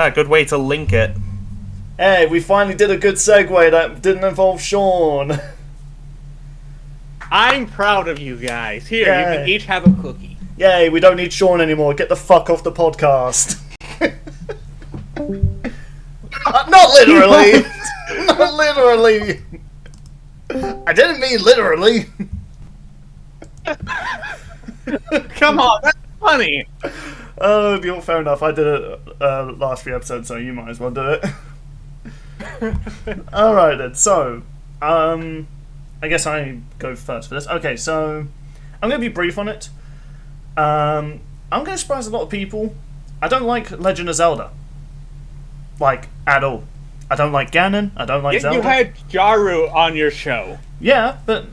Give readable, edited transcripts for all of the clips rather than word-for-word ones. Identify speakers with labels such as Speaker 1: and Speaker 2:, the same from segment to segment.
Speaker 1: Good way to link it.
Speaker 2: Hey, we finally did a good segue that didn't involve Sean.
Speaker 3: I'm proud of you guys. Here, you can each have a cookie.
Speaker 2: Yay, we don't need Sean anymore. Get the fuck off the podcast. Not literally. Not literally. I didn't mean literally.
Speaker 3: Come on, that's funny.
Speaker 2: Oh, you're fair enough. I did it last few episodes, so you might as well do it. Alright then, so I guess I go first for this. Okay, so I'm going to be brief on it. I'm going to surprise a lot of people. I don't like Legend of Zelda. Like, at all. I don't like Ganon, I don't like Zelda.
Speaker 3: You had Jaru on your show.
Speaker 2: Yeah, but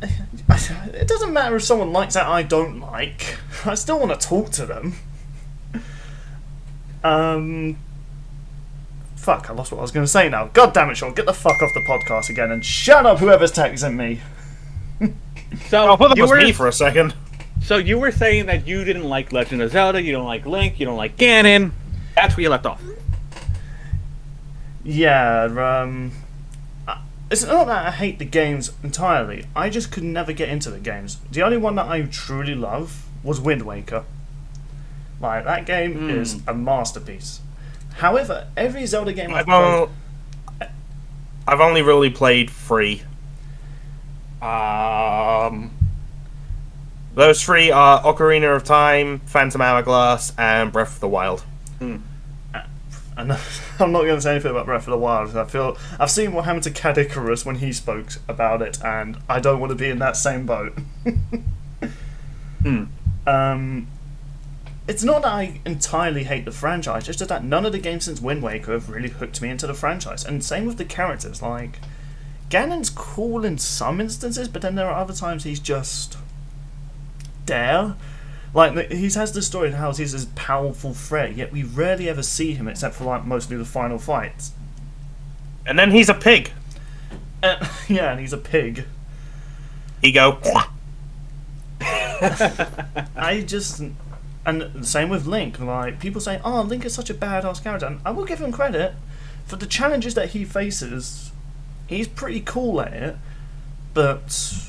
Speaker 2: it doesn't matter if someone likes that I don't like. I still want to talk to them. Fuck, I lost what I was going to say now. God damn it, Sean, get the fuck off the podcast again and shut up whoever's texting me.
Speaker 3: So
Speaker 1: I thought that was me for a second.
Speaker 3: So you were saying that you didn't like Legend of Zelda, you don't like Link, you don't like Ganon. That's where you left off.
Speaker 2: Yeah, it's not that I hate the games entirely. I just could never get into the games. The only one that I truly love was Wind Waker. Like, that game is a masterpiece. However, every Zelda game I've played...
Speaker 1: I've only really played 3. Those 3 are Ocarina of Time, Phantom Hourglass, and Breath of the Wild.
Speaker 2: And I'm not going to say anything about Breath of the Wild. I've seen what happened to Cad Icarus when he spoke about it, and I don't want to be in that same boat. It's not that I entirely hate the franchise, it's just that none of the games since Wind Waker have really hooked me into the franchise. And same with the characters. Like, Ganon's cool in some instances, but then there are other times he's just there. Like, he has this story of how he's this powerful threat, yet we rarely ever see him except for, like, mostly the final fights.
Speaker 1: And then he's a pig.
Speaker 2: Yeah, and he's a pig.
Speaker 1: He go...
Speaker 2: And same with Link. Like, people say, oh, Link is such a badass character. And I will give him credit for the challenges that he faces. He's pretty cool at it. But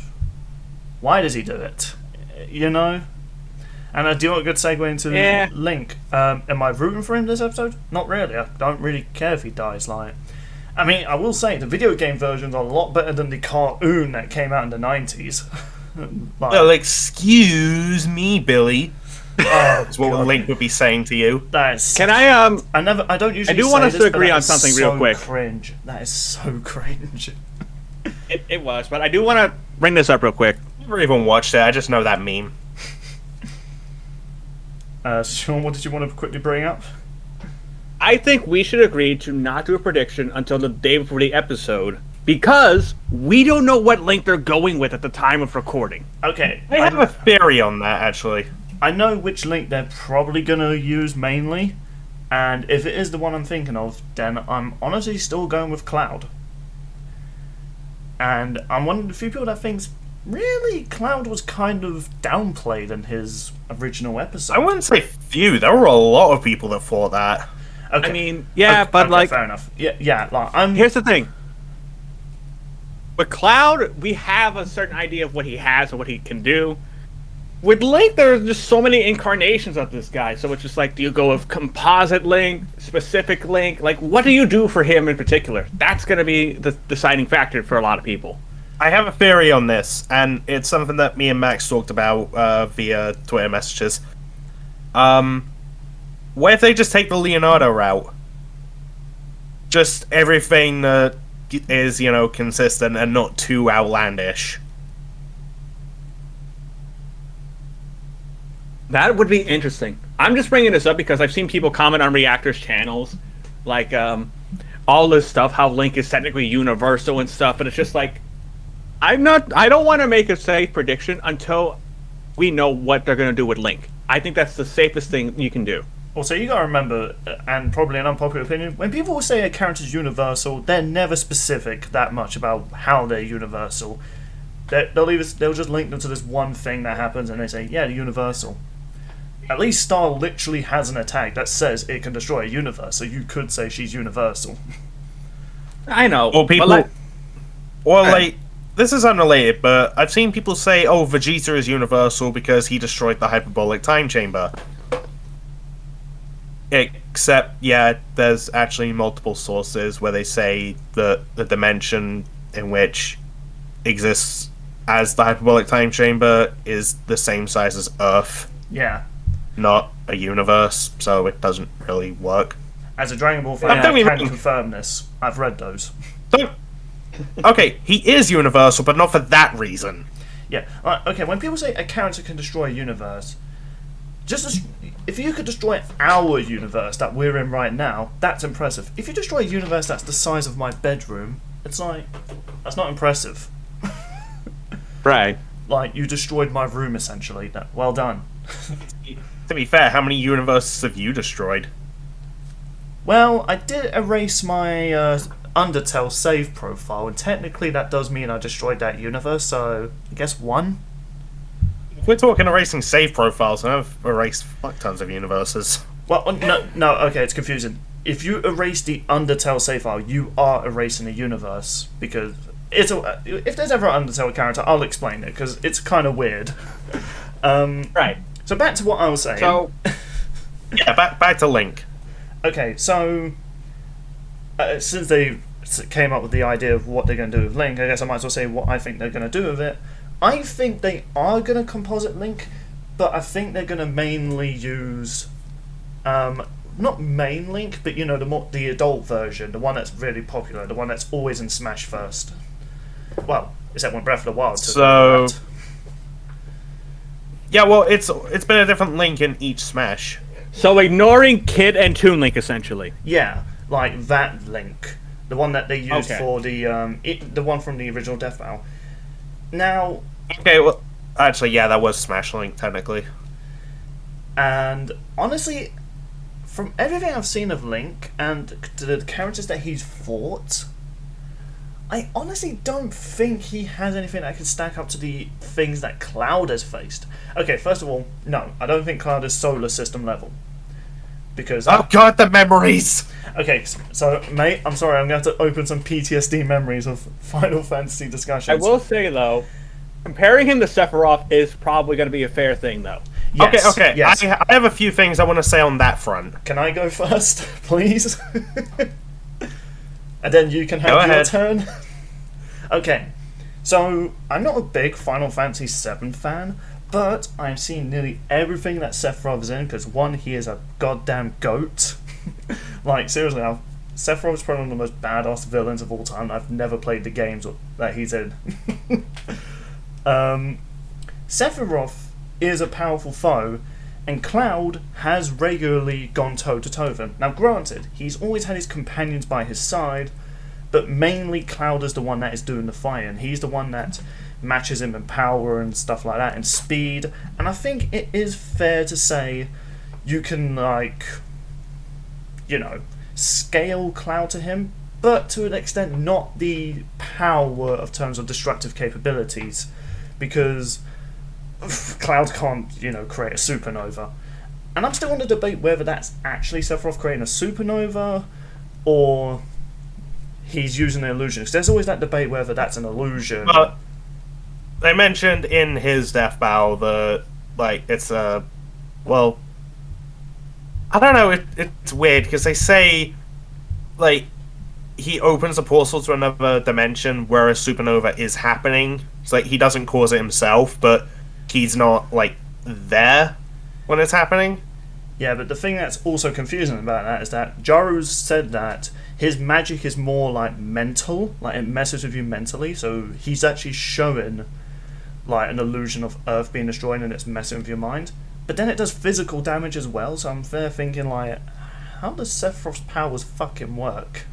Speaker 2: why does he do it? You know? And I do want a good segue into Link. Am I rooting for him this episode? Not really. I don't really care if he dies. Like, I mean, I will say the video game versions are a lot better than the cartoon that came out in the 90s. Like,
Speaker 1: well, excuse me, Billy. That's what
Speaker 2: God.
Speaker 1: Link would be saying to you.
Speaker 2: That's...
Speaker 3: Can I
Speaker 2: don't usually
Speaker 3: I do
Speaker 2: say
Speaker 3: want us
Speaker 2: this,
Speaker 3: to agree
Speaker 2: but that
Speaker 3: on
Speaker 2: is
Speaker 3: something
Speaker 2: so
Speaker 3: real quick.
Speaker 2: Cringe. That is so cringe.
Speaker 3: It was, but I do want to bring this up real quick.
Speaker 1: Never even watched it, I just know that meme.
Speaker 2: Sean, what did you want to quickly bring up?
Speaker 3: I think we should agree to not do a prediction until the day before the episode, because we don't know what Link they're going with at the time of recording.
Speaker 2: Okay.
Speaker 1: I have a theory on that, actually.
Speaker 2: I know which Link they're probably going to use mainly, and if it is the one I'm thinking of, then I'm honestly still going with Cloud. And I'm one of the few people that thinks, really, Cloud was kind of downplayed in his original episode.
Speaker 1: I wouldn't say few, there were a lot of people that thought that.
Speaker 2: Okay.
Speaker 3: I mean, yeah, but like...
Speaker 2: fair enough. Yeah, like,
Speaker 3: Here's the thing. With Cloud, we have a certain idea of what he has and what he can do. With Link, there's just so many incarnations of this guy, so it's just like, do you go with composite Link, specific Link? Like, what do you do for him in particular? That's going to be the deciding factor for a lot of people.
Speaker 1: I have a theory on this, and it's something that me and Max talked about via Twitter messages. What if they just take the Leonardo route? Just everything that is, consistent and not too outlandish.
Speaker 3: That would be interesting. I'm just bringing this up because I've seen people comment on reactors channels, like all this stuff, how Link is technically universal and stuff, but it's just like, I don't want to make a safe prediction until we know what they're going to do with Link. I think that's the safest thing you can do.
Speaker 2: Also, you gotta remember, and probably an unpopular opinion, when people say a character's universal, they're never specific that much about how they're universal. They'll just link them to this one thing that happens, and they say, yeah, they're universal. At least Star literally has an attack that says it can destroy a universe, so you could say she's universal.
Speaker 3: I know.
Speaker 1: Or people,
Speaker 3: but
Speaker 1: or like, this is unrelated, but I've seen people say, "Oh, Vegeta is universal because he destroyed the hyperbolic time chamber." Except, yeah, there's actually multiple sources where they say that the dimension in which exists as the hyperbolic time chamber is the same size as Earth,
Speaker 2: Yeah.
Speaker 1: not a universe, so it doesn't really work.
Speaker 2: As a Dragon Ball fan, I can confirm this. I've read those.
Speaker 1: Don't. Okay, he is universal, but not for that reason.
Speaker 2: Yeah. Okay, when people say a character can destroy a universe, if you could destroy our universe that we're in right now, that's impressive. If you destroy a universe that's the size of my bedroom, it's like, that's not impressive.
Speaker 3: right.
Speaker 2: Like, you destroyed my room, essentially. Well done.
Speaker 1: To be fair, how many universes have you destroyed?
Speaker 2: Well, I did erase my Undertale save profile, and technically that does mean I destroyed that universe, so I guess 1?
Speaker 1: If we're talking erasing save profiles, I've erased fuck tons of universes.
Speaker 2: Well, no, okay, it's confusing. If you erase the Undertale save file, you are erasing a universe, because if there's ever an Undertale character, I'll explain it, because it's kind of weird.
Speaker 3: Right.
Speaker 2: So back to what I was saying.
Speaker 3: So,
Speaker 1: yeah, back to Link.
Speaker 2: Okay, so since they came up with the idea of what they're going to do with Link, I guess I might as well say what I think they're going to do with it. I think they are going to composite Link, but I think they're going to mainly use, not main Link, but you know, the adult version, the one that's really popular, the one that's always in Smash first. Well, except when Breath of the Wild took
Speaker 1: So,
Speaker 2: that.
Speaker 1: yeah, well, it's been a different Link in each Smash.
Speaker 3: so ignoring Kid and Toon Link, essentially.
Speaker 2: Yeah, like that Link, the one that they used
Speaker 3: Okay.
Speaker 2: for the one from the original Death Battle. Now,
Speaker 1: Okay, well, actually, yeah, that was Smash Link, technically.
Speaker 2: and honestly, from everything I've seen of Link and the characters that he's fought, I honestly don't think he has anything that can stack up to the things that Cloud has faced. Okay, first of all, no, I don't think Cloud is solar system level. Because
Speaker 1: Oh god, the memories!
Speaker 2: okay, so mate, I'm sorry, I'm going to have to open some PTSD memories of Final Fantasy discussions.
Speaker 3: I will say, though, comparing him to Sephiroth is probably going to be a fair thing, though.
Speaker 2: Yes,
Speaker 1: Okay,
Speaker 2: yes.
Speaker 1: I have a few things I want to say on that front.
Speaker 2: Can I go first, please? And then you can have
Speaker 1: Go
Speaker 2: your
Speaker 1: ahead.
Speaker 2: turn. Okay, so I'm not a big Final Fantasy VII fan, but I've seen nearly everything that Sephiroth is in, because one, he is a goddamn goat. Like, seriously, Sephiroth is probably one of the most badass villains of all time. I've never played the games that he's in. Sephiroth is a powerful foe, and Cloud has regularly gone toe-to-toe with him. Now, granted, he's always had his companions by his side, but mainly Cloud is the one that is doing the fighting. He's the one that matches him in power and stuff like that, and speed. And I think it is fair to say you can, like, you know, scale Cloud to him, but to an extent not the power of terms of destructive capabilities, because Cloud can't, you know, create a supernova. And I'm still on the debate whether that's actually Sephiroth creating a supernova, or he's using an illusion. Because there's always that debate whether that's an illusion.
Speaker 1: Well, they mentioned in his death bow that, like, it's a... Well, I don't know, it's weird, because they say, like, he opens a portal to another dimension where a supernova is happening. It's like, he doesn't cause it himself, but he's not, like, there when it's happening.
Speaker 2: Yeah, but the thing that's also confusing about that is that Jaru's said that his magic is more like mental, like it messes with you mentally, so he's actually showing like an illusion of Earth being destroyed and it's messing with your mind. But then it does physical damage as well, so I'm there thinking like, how does Sephiroth's powers fucking work?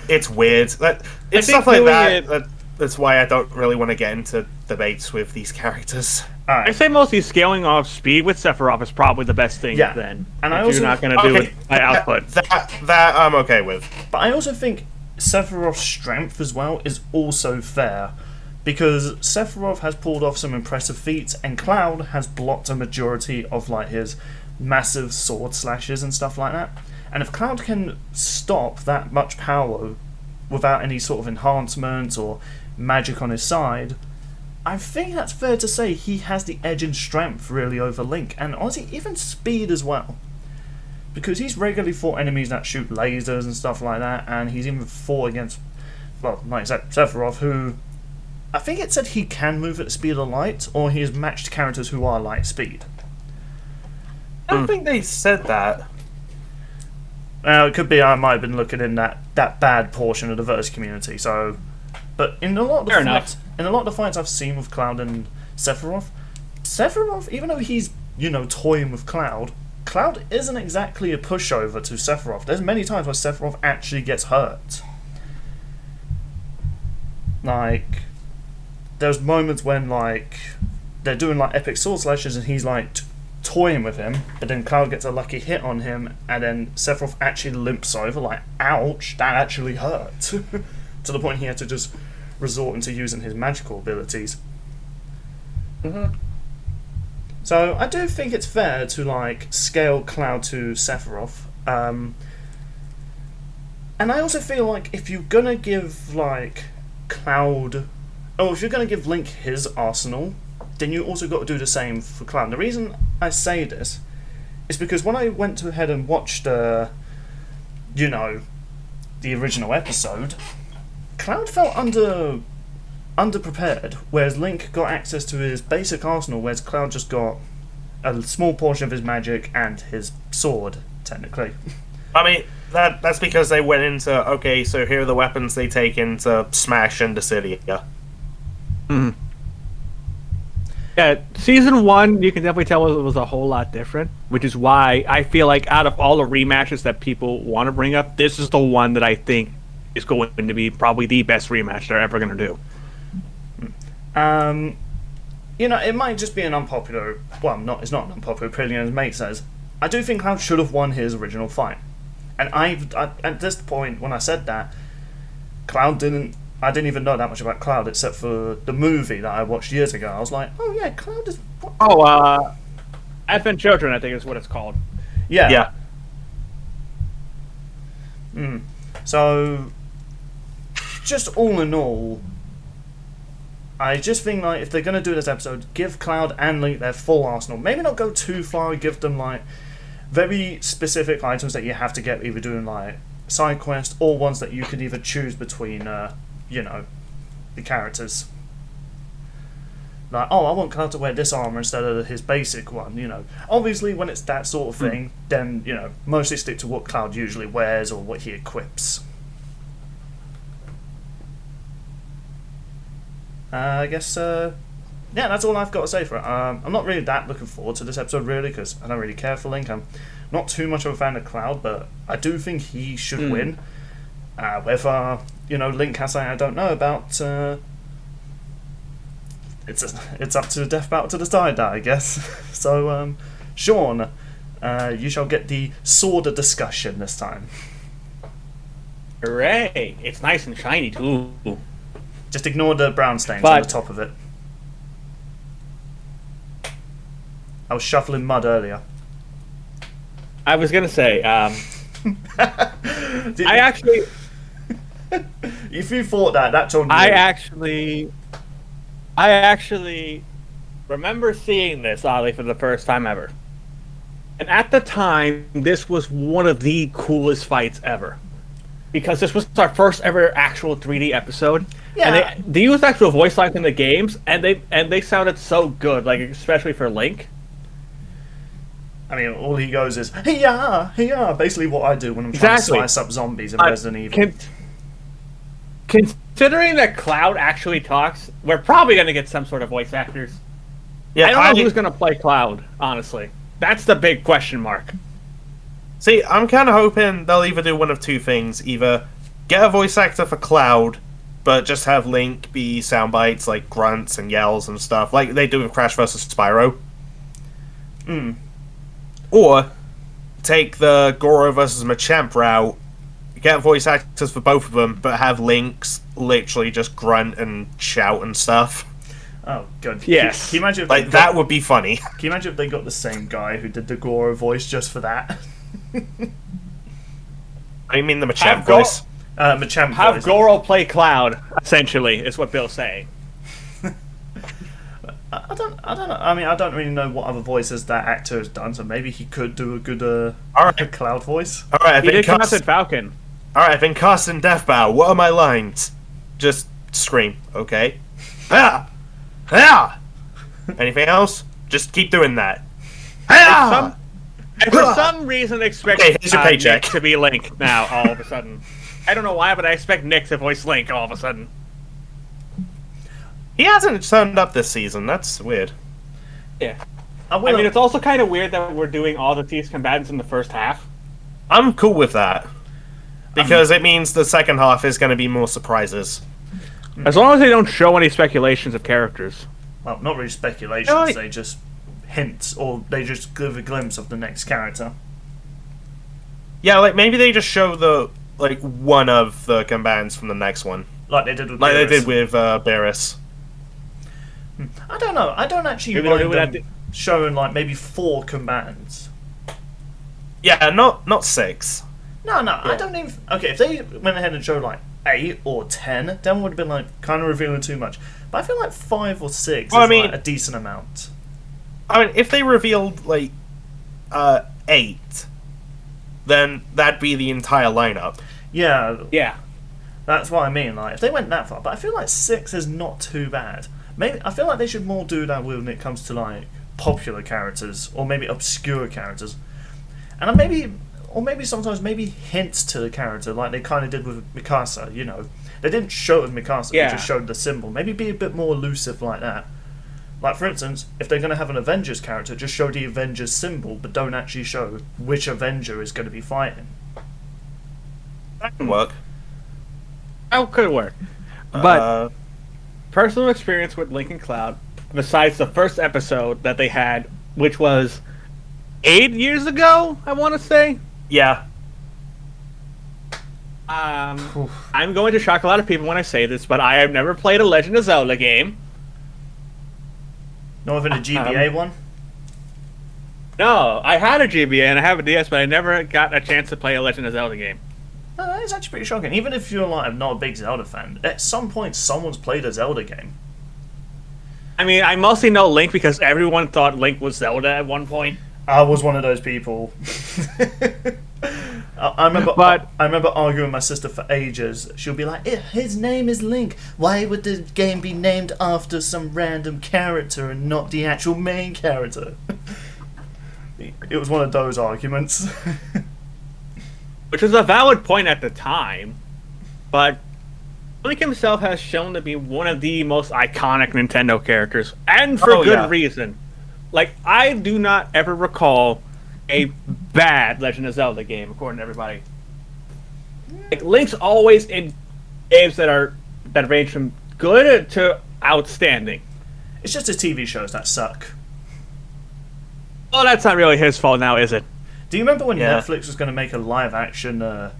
Speaker 1: It's weird. It's stuff like that. That's why I don't really want to get into debates with these characters.
Speaker 3: I
Speaker 2: Alright.
Speaker 3: say mostly scaling off speed with Sephiroth is probably the best thing.
Speaker 2: Yeah.
Speaker 3: Then,
Speaker 2: And
Speaker 3: if
Speaker 2: I also-
Speaker 3: you're not going to do it by output.
Speaker 1: That I'm okay with.
Speaker 2: But I also think Sephiroth's strength as well is also fair, because Sephiroth has pulled off some impressive feats, and Cloud has blocked a majority of like his massive sword slashes and stuff like that. And if Cloud can stop that much power without any sort of enhancements or magic on his side, I think that's fair to say he has the edge in strength really over Link, and honestly even speed as well. Because he's regularly fought enemies that shoot lasers and stuff like that, and he's even fought against, well, like I said, Sephiroth, who I think it said he can move at the speed of light, or he has matched characters who are light speed.
Speaker 1: I don't think they said that.
Speaker 2: It could be I might have been looking in that bad portion of the verse community. So, but in a lot of the fights I've seen with Cloud and Sephiroth, even though he's toying with Cloud isn't exactly a pushover to Sephiroth. There's many times where Sephiroth actually gets hurt. Like, there's moments when like they're doing like epic sword slashes and he's like toying with him, but then Cloud gets a lucky hit on him, and then Sephiroth actually limps over, like, ouch, that actually hurt. To the point he had to just resort into using his magical abilities.
Speaker 3: Mm-hmm.
Speaker 2: So I do think it's fair to like scale Cloud to Sephiroth. And I also feel like if you're gonna give like Cloud, or if you're gonna give Link his arsenal, then you also got to do the same for Cloud. The reason I say this is because when I went ahead and watched, the original episode, Cloud felt underprepared, whereas Link got access to his basic arsenal, whereas Cloud just got a small portion of his magic and his sword, technically.
Speaker 1: I mean, that's because they went into, okay, so here are the weapons they take into Smash and Dissidia.
Speaker 3: Mm. Yeah, Season 1, you can definitely tell it was a whole lot different, which is why I feel like out of all the rematches that people want to bring up, this is the one that I think is going to be probably the best rematch they're ever going to do.
Speaker 2: It might just be an unpopular... Well, it's not an unpopular opinion, as Mate says. I do think Cloud should have won his original fight. And at this point, when I said that, I didn't even know that much about Cloud, except for the movie that I watched years ago. I was like, oh yeah, Cloud is...
Speaker 3: Advent Children, I think is what it's called.
Speaker 2: Yeah. So, just all in all, I just think like if they're going to do this episode, give Cloud and Link their full arsenal. Maybe not go too far, give them like very specific items that you have to get, either doing like side quests or ones that you can either choose between, the characters. Like, oh, I want Cloud to wear this armor instead of his basic one, Obviously, when it's that sort of thing, then, mostly stick to what Cloud usually wears or what he equips. I guess, that's all I've got to say for it. I'm not really that looking forward to this episode, really, because I don't really care for Link. I'm not too much of a fan of Cloud, but I do think he should win. Whether, Link has something I don't know about, it's up to the death battle to decide that, I guess. So, Sean, you shall get the sword discussion this time.
Speaker 3: Hooray! It's nice and shiny, too.
Speaker 2: Just ignore the brown stains on the top of it. I was shuffling mud earlier.
Speaker 3: I was gonna say,
Speaker 2: if you thought that's on you.
Speaker 3: I actually remember seeing this, oddly, for the first time ever. And at the time, this was one of the coolest fights ever. Because this was our first ever actual 3D episode. Yeah. And they used actual voice lines in the games, and they sounded so good, like especially for Link.
Speaker 2: I mean, all he goes is, hey-ya, hey-ya, basically what I do when I'm trying to slice up zombies in Resident Evil.
Speaker 3: Considering that Cloud actually talks, we're probably going to get some sort of voice actors.
Speaker 1: Yeah,
Speaker 3: I don't know who's going to play Cloud, honestly. That's the big question mark.
Speaker 1: See, I'm kind of hoping they'll either do one of two things. Either get a voice actor for Cloud, but just have Link be sound bites like grunts and yells and stuff, like they do with Crash vs. Spyro. Or take the Goro vs. Machamp route, get voice actors for both of them, but have Link's literally just grunt and shout and stuff.
Speaker 2: Oh god.
Speaker 3: Yes.
Speaker 2: Can you imagine if
Speaker 1: Like, that would be funny.
Speaker 2: Can you imagine if they got the same guy who did the Goro voice just for that?
Speaker 1: I mean the Machamp
Speaker 3: Have Go-
Speaker 1: voice.
Speaker 2: Machamp
Speaker 3: Have
Speaker 2: voice.
Speaker 3: Goro play Cloud, essentially, is what Bill's saying.
Speaker 2: I don't know. I mean, I don't really know what other voices that actor has done, so maybe he could do a good
Speaker 1: Alright.
Speaker 2: Cloud voice.
Speaker 1: Alright, I've
Speaker 3: He
Speaker 1: been
Speaker 3: did
Speaker 1: cast.
Speaker 3: Captain Falcon.
Speaker 1: Alright, I've been cast in Death Bow. What are my lines? Just scream, okay? Ah! Ah! Anything else? Just keep doing that. Ah!
Speaker 3: And for some reason, expect
Speaker 1: Okay, here's your paycheck.
Speaker 3: Nick to be Link now, all of a sudden. I don't know why, but I expect Nick to voice Link all of a sudden.
Speaker 1: He hasn't turned up this season. That's weird.
Speaker 3: Yeah.
Speaker 2: I
Speaker 3: I mean, it's also kind of weird that we're doing all the Thief's combatants in the first half.
Speaker 1: I'm cool with that. Because it means the second half is going to be more surprises.
Speaker 3: As long as they don't show any speculations of characters.
Speaker 2: well, not really speculations.
Speaker 1: No,
Speaker 2: They just hints, or they just give a glimpse of the next character.
Speaker 1: Yeah, like maybe they just show the like one of the combatants from the next one.
Speaker 2: Like they did with
Speaker 1: Like they
Speaker 2: Beerus.
Speaker 1: did with Beerus.
Speaker 2: I don't know. I don't actually
Speaker 3: Maybe they'll
Speaker 2: mind
Speaker 3: do it at
Speaker 2: them showing like maybe 4 combatants.
Speaker 1: Yeah, not 6.
Speaker 2: No, I don't even. Okay, if they went ahead and showed like 8 or 10, then would have been like kind of revealing too much. But I feel like 5 or 6
Speaker 1: Well,
Speaker 2: is
Speaker 1: I mean-
Speaker 2: like a decent amount.
Speaker 1: I mean, if they revealed like 8, then that'd be the entire lineup.
Speaker 2: Yeah,
Speaker 3: Yeah.
Speaker 2: that's what I mean. Like if they went that far, but I feel like 6 is not too bad. Maybe I feel like they should more do that when it comes to like popular characters or maybe obscure characters, and maybe sometimes maybe hints to the character like they kind of did with Mikasa. You know, they didn't show it with Mikasa;
Speaker 3: Yeah.
Speaker 2: they just showed the symbol. Maybe be a bit more elusive like that. Like for instance, if they're going to have an Avengers character, just show the Avengers symbol, but don't actually show which Avenger is going to be fighting.
Speaker 1: That can work.
Speaker 3: That could work. But
Speaker 1: Uh,
Speaker 3: personal experience with Link and Cloud, besides the first episode that they had, which was 8 years ago, I want to say.
Speaker 1: yeah.
Speaker 3: I'm going to shock a lot of people when I say this, but I have never played a Legend of Zelda game.
Speaker 2: Not even a GBA one.
Speaker 3: No, I had a GBA and I have a DS, but I never got a chance to play a Legend of Zelda game.
Speaker 2: No, that is actually pretty shocking. Even if you're like not a big Zelda fan, at some point someone's played a Zelda game.
Speaker 3: I mean, I mostly know Link because everyone thought Link was Zelda at one point.
Speaker 2: I was one of those people. I remember,
Speaker 3: But-
Speaker 2: I remember arguing with my sister for ages. She'll be like, "His name is Link. Why would the game be named after some random character and not the actual main character?" It was one of those arguments.
Speaker 3: Which was a valid point at the time, but Link himself has shown to be one of the most iconic Nintendo characters, and for
Speaker 1: Oh,
Speaker 3: good
Speaker 1: yeah.
Speaker 3: reason. Like, I do not ever recall a bad Legend of Zelda game, according to everybody. Like, Link's always in games that range from good to outstanding.
Speaker 2: It's just the TV shows that suck.
Speaker 3: Well, that's not really his fault now, is it?
Speaker 2: Do you remember when
Speaker 1: Yeah.
Speaker 2: Netflix was going to make a live-action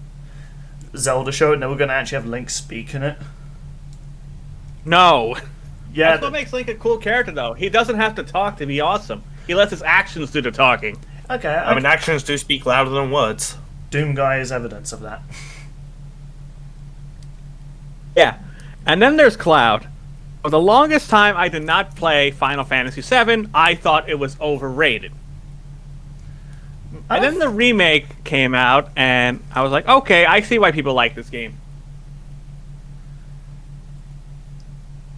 Speaker 2: Zelda show and they were going to actually have Link speak in it?
Speaker 3: No.
Speaker 2: Yeah,
Speaker 3: That's what makes Link a cool character, though. He doesn't have to talk to be awesome. He lets his actions do the talking.
Speaker 2: okay.
Speaker 1: I mean, actions do speak louder than words.
Speaker 2: Doom Guy is evidence of that.
Speaker 3: Yeah. And then there's Cloud. For the longest time, I did not play Final Fantasy VII. I thought it was overrated. And then the remake came out, and I was like, okay, I see why people like this game.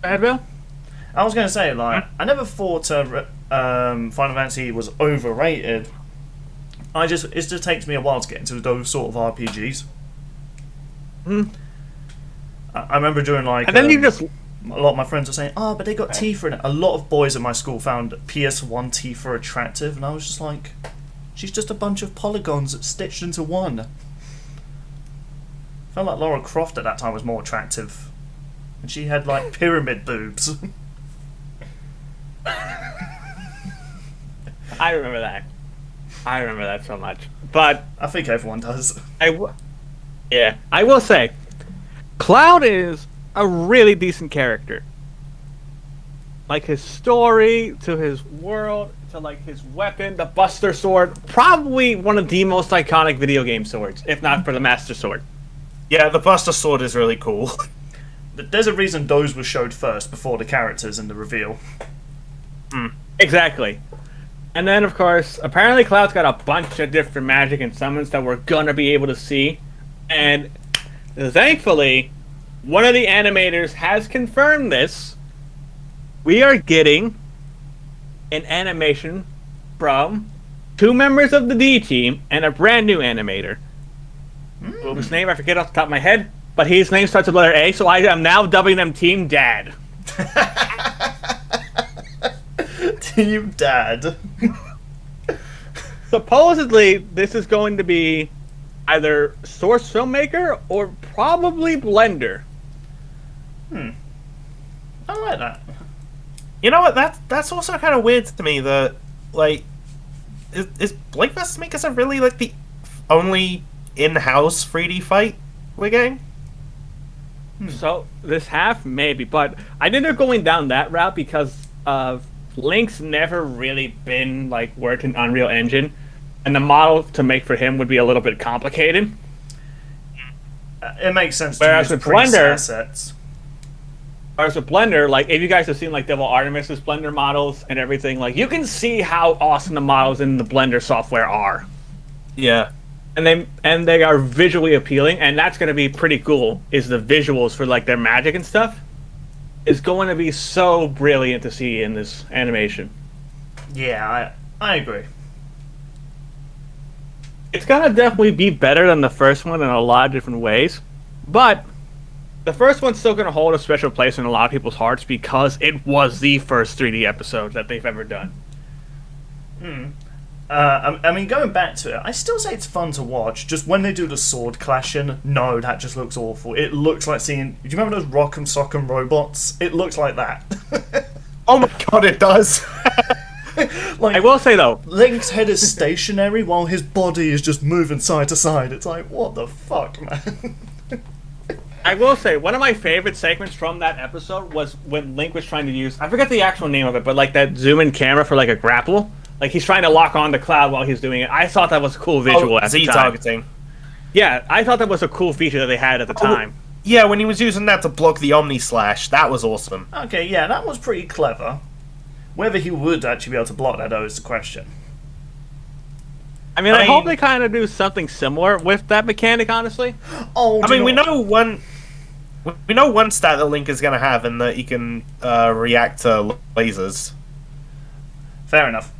Speaker 3: Go ahead, Bill?
Speaker 2: I was going to say, like, I never thought Final Fantasy was overrated. It just takes me a while to get into those sort of RPGs.
Speaker 3: Hmm.
Speaker 2: I remember doing like,
Speaker 3: And then you just...
Speaker 2: a lot of my friends were saying, "Oh, but they got Tifa in it." A lot of boys in my school found PS1 Tifa attractive, and I was just like, "She's just a bunch of polygons stitched into one." Felt like Lara Croft at that time was more attractive, and she had like pyramid boobs.
Speaker 3: I remember that. I remember that so much. But
Speaker 2: I think everyone does.
Speaker 3: yeah, I will say, Cloud is a really decent character. Like his story, to his world, to like his weapon, the Buster Sword, probably one of the most iconic video game swords, if not for the Master Sword.
Speaker 1: Yeah, the Buster Sword is really cool.
Speaker 2: There's a reason those were showed first before the characters in the reveal.
Speaker 3: Exactly. And then, of course, apparently Cloud's got a bunch of different magic and summons that we're gonna be able to see. And thankfully, one of the animators has confirmed this. We are getting an animation from 2 members of the D team and a brand new animator. Whose name I forget off the top of my head, but his name starts with the letter A, so I am now dubbing them Team Dad.
Speaker 2: Team Dad.
Speaker 3: Supposedly, this is going to be either Source Filmmaker or probably Blender.
Speaker 2: I like that.
Speaker 1: You know what? That's also kind of weird to me. That like, is Blink vs. Mikasa really like the only in-house 3D fight we're getting?
Speaker 3: So this half maybe, but I think they're going down that route because Link's never really been like worked in Unreal Engine, and the model to make for him would be a little bit complicated.
Speaker 2: It makes sense.
Speaker 3: Whereas
Speaker 2: to use
Speaker 3: with Blender,
Speaker 2: assets.
Speaker 3: Whereas with Blender, like if you guys have seen like Devil Artemis's Blender models and everything, like you can see how awesome the models in the Blender software are.
Speaker 1: Yeah.
Speaker 3: And they are visually appealing, and that's going to be pretty cool. Is the visuals for like their magic and stuff is going to be so brilliant to see in this animation.
Speaker 2: Yeah, I agree.
Speaker 3: It's going to definitely be better than the first one in a lot of different ways, but the first one's still going to hold a special place in a lot of people's hearts because it was the first 3D episode that they've ever done.
Speaker 2: I mean, going back to it, I still say it's fun to watch. Just when they do the sword clashing, no, that just looks awful. It looks like seeing... Do you remember those Rock'em Sock'em robots? It looks like that.
Speaker 1: Oh my god, it does!
Speaker 2: Like,
Speaker 3: I will say, though...
Speaker 2: Link's head is stationary while his body is just moving side to side. It's like, what the fuck, man?
Speaker 3: I will say, one of my favorite segments from that episode was when Link was trying to use... I forget the actual name of it, but like that zoom-in camera for like a grapple. Like, he's trying to lock on the Cloud while he's doing it. I thought that was a cool visual at the time.
Speaker 1: Z-targeting.
Speaker 3: Yeah, I thought that was a cool feature that they had at the time.
Speaker 1: Yeah, when he was using that to block the Omni Slash, that was awesome.
Speaker 2: Okay, yeah, that was pretty clever. Whether he would actually be able to block that, though, is the question.
Speaker 3: I mean, I hope they kind of do something similar with that mechanic, honestly.
Speaker 2: Oh,
Speaker 1: I mean, we know one stat that Link is going to have, and that he can react to lasers.
Speaker 2: Fair enough.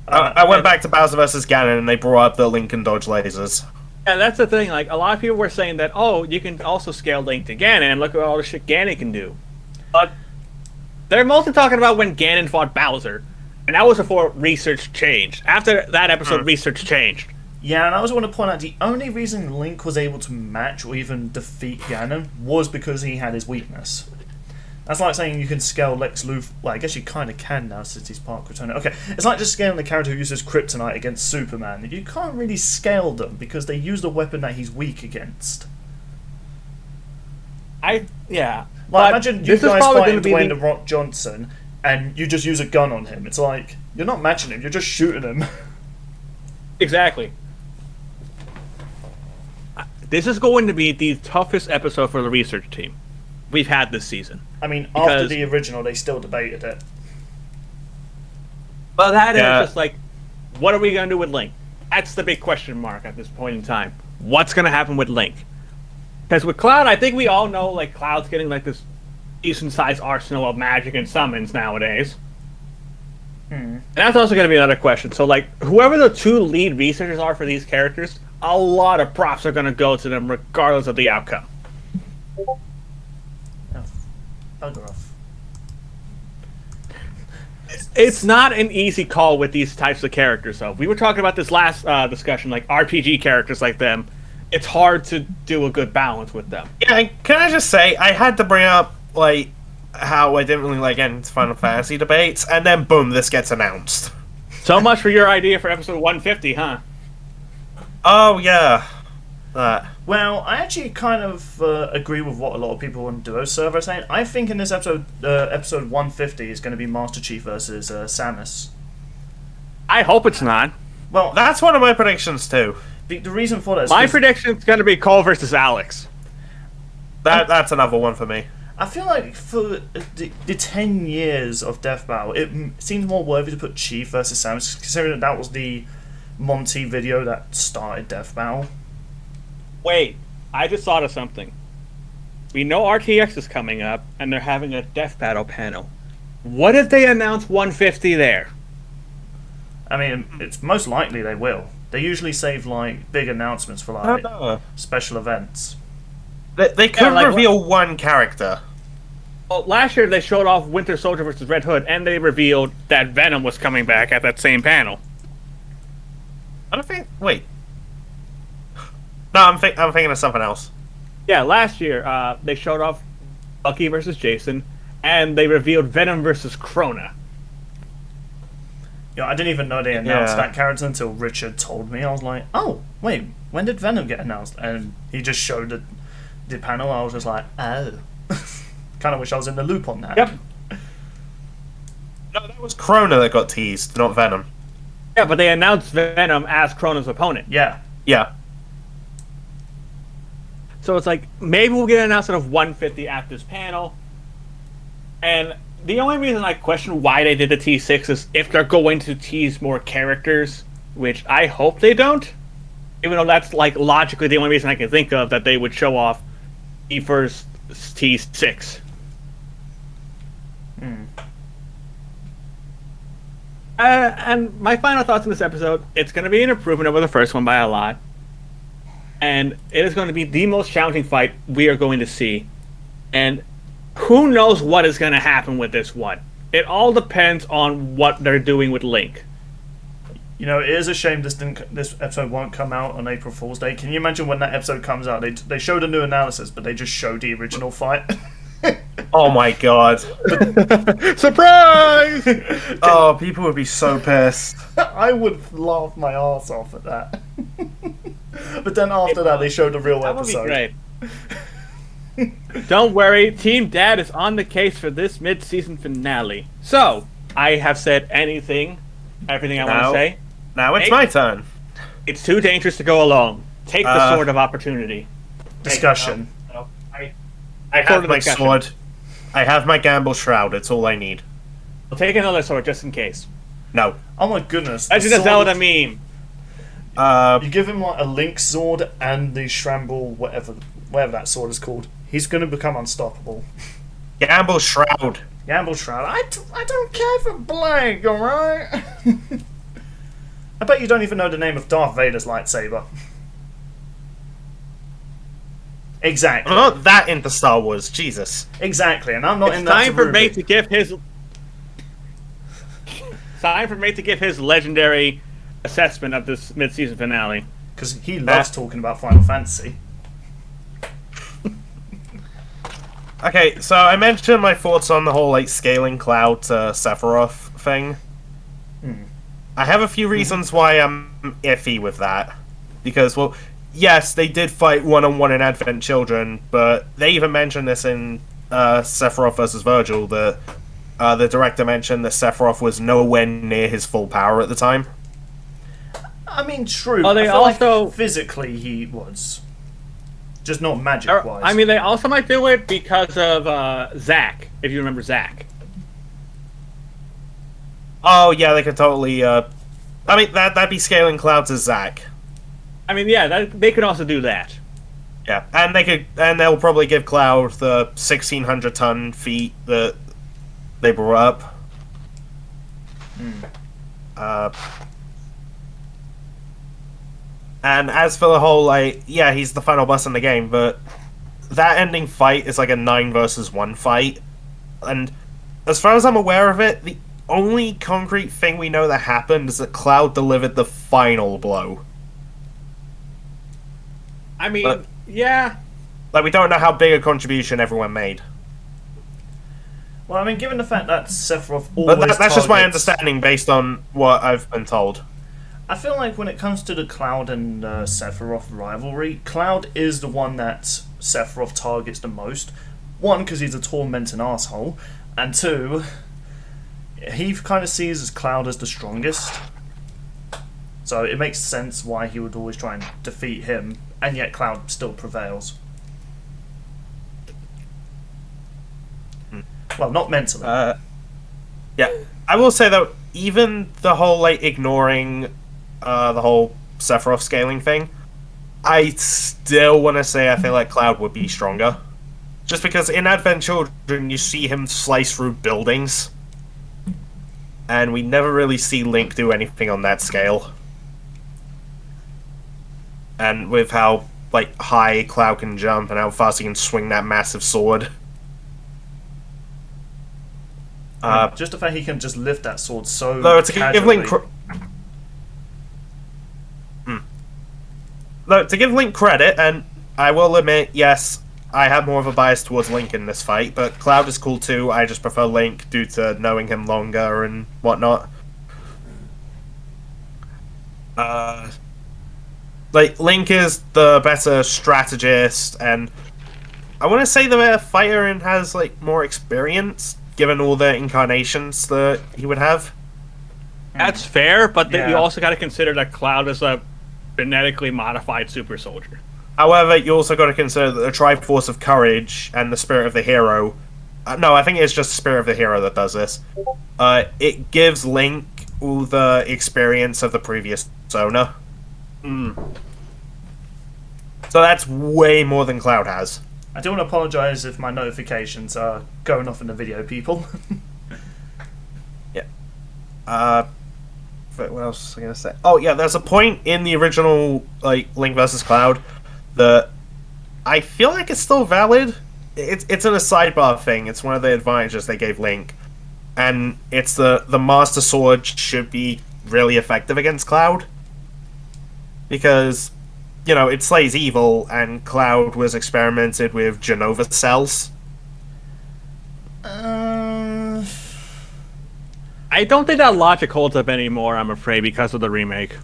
Speaker 1: I went back to Bowser vs. Ganon, and they brought up that Link can dodge lasers.
Speaker 3: Yeah, that's the thing. Like, a lot of people were saying that, oh, you can also scale Link to Ganon, and look at all the shit Ganon can do. But they're mostly talking about when Ganon fought Bowser, and that was before research changed. After that episode, research changed.
Speaker 2: Yeah, and I also want to point out the only reason Link was able to match or even defeat Ganon was because he had his weakness. That's like saying you can scale Lex Luthor. Well, I guess you kind of can now since he's part Kryptonian. Okay, it's like just scaling the character who uses kryptonite against Superman. You can't really scale them because they use the weapon that he's weak against.
Speaker 3: Yeah.
Speaker 2: Like, imagine you guys fighting Dwayne
Speaker 3: the
Speaker 2: The Rock Johnson and you just use a gun on him. It's like, you're not matching him, you're just shooting him.
Speaker 3: Exactly. This is going to be the toughest episode for the research team we've had this season.
Speaker 2: I mean, after the original, they still debated it.
Speaker 3: Well, that is just like, what are we going to do with Link? That's the big question mark at this point in time. What's going to happen with Link? Because with Cloud, I think we all know, like, Cloud's getting, like, this decent-sized arsenal of magic and summons nowadays. And that's also going to be another question. So, like, whoever the 2 lead researchers are for these characters, a lot of props are going to go to them regardless of the outcome.
Speaker 2: Bugger off.
Speaker 3: It's not an easy call with these types of characters, though. We were talking about this last discussion, like RPG characters like them. It's hard to do a good balance with them.
Speaker 1: Yeah, and can I just say, I had to bring up, like, how I didn't really like getting into Final Fantasy debates, and then boom, this gets announced.
Speaker 3: So much for your idea for episode 150, huh?
Speaker 1: Oh, yeah.
Speaker 2: Well, I actually kind of agree with what a lot of people on Duo server are saying. I think in this episode, episode 150 is going to be Master Chief versus Samus.
Speaker 3: I hope it's not.
Speaker 2: Well,
Speaker 1: That's one of my predictions too.
Speaker 2: the reason for that is
Speaker 3: My
Speaker 2: 'cause
Speaker 3: prediction is going to be Cole versus Alex.
Speaker 1: That's another one for me.
Speaker 2: I feel like for the 10 years of Death Battle, it seems more worthy to put Chief versus Samus, considering that was the Monty video that started Death Battle.
Speaker 3: Wait, I just thought of something. We know RTX is coming up, and they're having a Death Battle panel. What if they announce 150 there?
Speaker 2: I mean, it's most likely they will. They usually save like big announcements for
Speaker 1: I don't
Speaker 2: like
Speaker 1: know.
Speaker 2: special events.
Speaker 1: They could
Speaker 3: like
Speaker 1: reveal one character.
Speaker 3: Well, last year they showed off Winter Soldier versus Red Hood, and they revealed that Venom was coming back at that same panel.
Speaker 1: I don't think. Wait. No, I'm thinking of something else.
Speaker 3: Yeah, last year they showed off Bucky versus Jason, and they revealed Venom versus Krona.
Speaker 2: I didn't even know they announced
Speaker 1: Yeah.
Speaker 2: that character until Richard told me. I was like, oh, wait, when did Venom get announced? And he just showed the panel. I was just like, oh. Kind of wish I was in the loop on that.
Speaker 3: Yep.
Speaker 1: No, that was Krona that got teased, not Venom.
Speaker 3: Yeah, but they announced Venom as Krona's opponent.
Speaker 2: Yeah.
Speaker 1: Yeah.
Speaker 3: So it's like, maybe we'll get an announcement of 150 at this panel. And the only reason I question why they did the T6 is if they're going to tease more characters, which I hope they don't. Even though that's like logically the only reason I can think of that they would show off the first T6. And my final thoughts on this episode, it's going to be an improvement over the first one by a lot. And it is going to be the most challenging fight we are going to see. And who knows what is going to happen with this one. It all depends on what they're doing with Link.
Speaker 2: It is a shame this episode won't come out on April Fool's Day. Can you imagine when that episode comes out? They showed a new analysis, but they just showed the original fight.
Speaker 1: Oh my god.
Speaker 3: Surprise!
Speaker 1: Oh, people would be so pissed.
Speaker 2: I would laugh my ass off at that. But then after that, they showed the real
Speaker 3: That would
Speaker 2: episode.
Speaker 3: be great. Don't worry, Team Dad is on the case for this mid-season finale. So, I have said everything I want to say.
Speaker 1: Now it's my turn.
Speaker 3: It's too dangerous to go alone. Take the sword of opportunity.
Speaker 2: Discussion.
Speaker 1: No. I have my sword. I have my gamble shroud. It's all I need.
Speaker 3: We'll take another sword just in case.
Speaker 1: No.
Speaker 2: Oh my goodness.
Speaker 3: Legend of Zelda meme.
Speaker 2: You give him like a Link sword and the Shramble, whatever that sword is called. He's going to become unstoppable.
Speaker 1: Gamble shroud.
Speaker 2: Gamble Shroud. I don't care for blank, alright? I bet you don't even know the name of Darth Vader's lightsaber. Exactly.
Speaker 1: I'm not that into Star Wars. Jesus.
Speaker 2: Exactly, and I'm not in
Speaker 3: It's
Speaker 2: that
Speaker 3: time for
Speaker 2: Ruby.
Speaker 3: Mate to give his. Time for Mate to give his legendary assessment of this mid-season finale.
Speaker 2: Because he loves talking about Final Fantasy.
Speaker 1: Okay, so I mentioned my thoughts on the whole scaling Cloud to Sephiroth thing. I have a few reasons why I'm iffy with that. Because, well, yes, they did fight one-on-one in Advent Children, but they even mentioned this in Sephiroth vs. Virgil, that the director mentioned that Sephiroth was nowhere near his full power at the time.
Speaker 2: I mean, true.
Speaker 3: Oh, they
Speaker 2: I feel
Speaker 3: also-
Speaker 2: like physically he was. Just not magic-wise.
Speaker 3: I mean, they also might do it because of Zack, if you remember Zack.
Speaker 1: Oh, yeah, they could totally, I mean, that'd be scaling Cloud to Zack.
Speaker 3: I mean, yeah, they could also do that.
Speaker 1: Yeah, and they'll probably give Cloud the 1,600-ton feat that they brought up. And as for the whole, yeah, he's the final boss in the game, but that ending fight is like a 9 versus 1 fight. And as far as I'm aware of it, the only concrete thing we know that happened is that Cloud delivered the final blow.
Speaker 3: I mean,
Speaker 1: But-
Speaker 3: yeah.
Speaker 1: We don't know how big a contribution everyone made.
Speaker 2: Well, I mean, given the fact that Sephiroth
Speaker 1: But
Speaker 2: always
Speaker 1: that's just my
Speaker 2: targets-
Speaker 1: understanding based on what I've been told.
Speaker 2: I feel like when it comes to the Cloud and Sephiroth rivalry, Cloud is the one that Sephiroth targets the most. One, because he's a tormenting asshole, and two, he kind of sees as Cloud as the strongest. So it makes sense why he would always try and defeat him, and yet Cloud still prevails. Well, not mentally.
Speaker 1: Yeah, I will say though, even the whole like ignoring the whole Sephiroth scaling thing, I still want to say I feel like Cloud would be stronger. Just because in Advent Children you see him slice through buildings, and we never really see Link do anything on that scale. And with how like high Cloud can jump and how fast he can swing that massive sword.
Speaker 2: Just the fact he can just lift that sword so
Speaker 1: Though to
Speaker 2: casually.
Speaker 1: give Link Though to give Link credit, and I will admit, yes, I have more of a bias towards Link in this fight, but Cloud is cool too. I just prefer Link due to knowing him longer and whatnot. Like, Link is the better strategist, and I want to say the better fighter and has, like, more experience, given all the incarnations that he would have.
Speaker 3: That's fair, but
Speaker 2: Yeah.
Speaker 3: you also got to consider that Cloud is a genetically modified super soldier.
Speaker 1: However, you also got to consider that the Triforce of Courage and the Spirit of the Hero... no, I think it's just the Spirit of the Hero that does this. It gives Link all the experience of the previous owner. So that's way more than Cloud has.
Speaker 2: I do want to apologise if my notifications are going off in the video, people.
Speaker 1: Yeah. But what else was I going to say? Oh, yeah, there's a point in the original, like, Link vs. Cloud that I feel like it's still valid. It's in a sidebar thing. It's one of the advantages they gave Link. And it's the Master Sword should be really effective against Cloud. Because, you know, it slays evil, and Cloud was experimented with Genova cells.
Speaker 2: Uh,
Speaker 3: I don't think that logic holds up anymore, I'm afraid, because of the remake.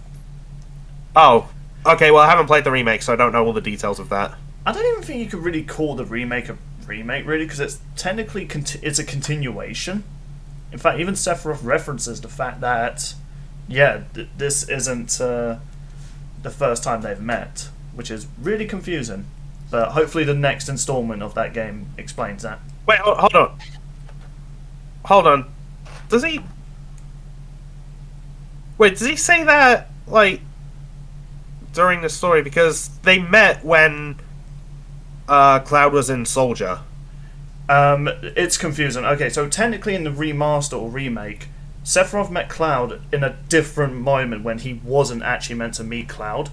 Speaker 1: Oh, okay, well, I haven't played the remake, so I don't know all the details of that.
Speaker 2: I don't even think you could really call the remake a remake, really, because it's technically it's a continuation. In fact, even Sephiroth references the fact that, yeah, this isn't the first time they've met, which is really confusing. But hopefully the next installment of that game explains that.
Speaker 1: Wait, hold on. Hold on. Does he... Wait, does he say that, like, during the story? Because they met when Cloud was in Soldier.
Speaker 2: It's confusing. Okay, so technically in the remaster or remake, Sephiroth met Cloud in a different moment when he wasn't actually meant to meet Cloud.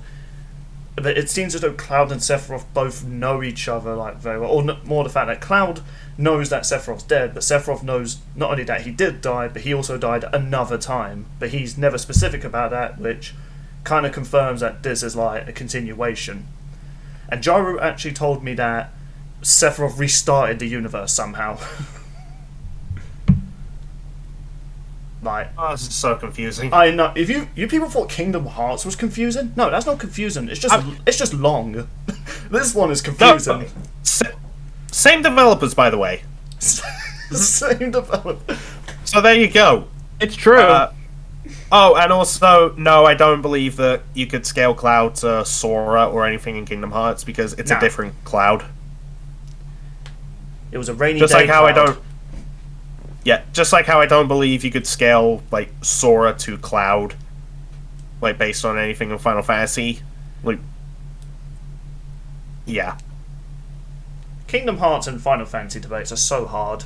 Speaker 2: But it seems as though Cloud and Sephiroth both know each other like very well. Or more the fact that Cloud knows that Sephiroth's dead, but Sephiroth knows not only that he did die, but he also died another time. But he's never specific about that, which kind of confirms that this is like a continuation. And Gyro actually told me that Sephiroth restarted the universe somehow. Like,
Speaker 1: Oh, this is so confusing.
Speaker 2: I know. If you people thought Kingdom Hearts was confusing, no, that's not confusing. It's just long. This one is confusing.
Speaker 1: No, same developers, by the way.
Speaker 2: Same developer.
Speaker 1: So there you go.
Speaker 3: It's true.
Speaker 1: Oh, and also, no, I don't believe that you could scale Cloud to Sora or anything in Kingdom Hearts because it's
Speaker 2: Nah.
Speaker 1: a different Cloud.
Speaker 2: It was a rainy
Speaker 1: Just
Speaker 2: day.
Speaker 1: like how I
Speaker 2: Cloud.
Speaker 1: don't. Yeah, just like how I don't believe you could scale like Sora to Cloud, like based on anything in Final Fantasy. Like, yeah.
Speaker 2: Kingdom Hearts and Final Fantasy debates are so hard.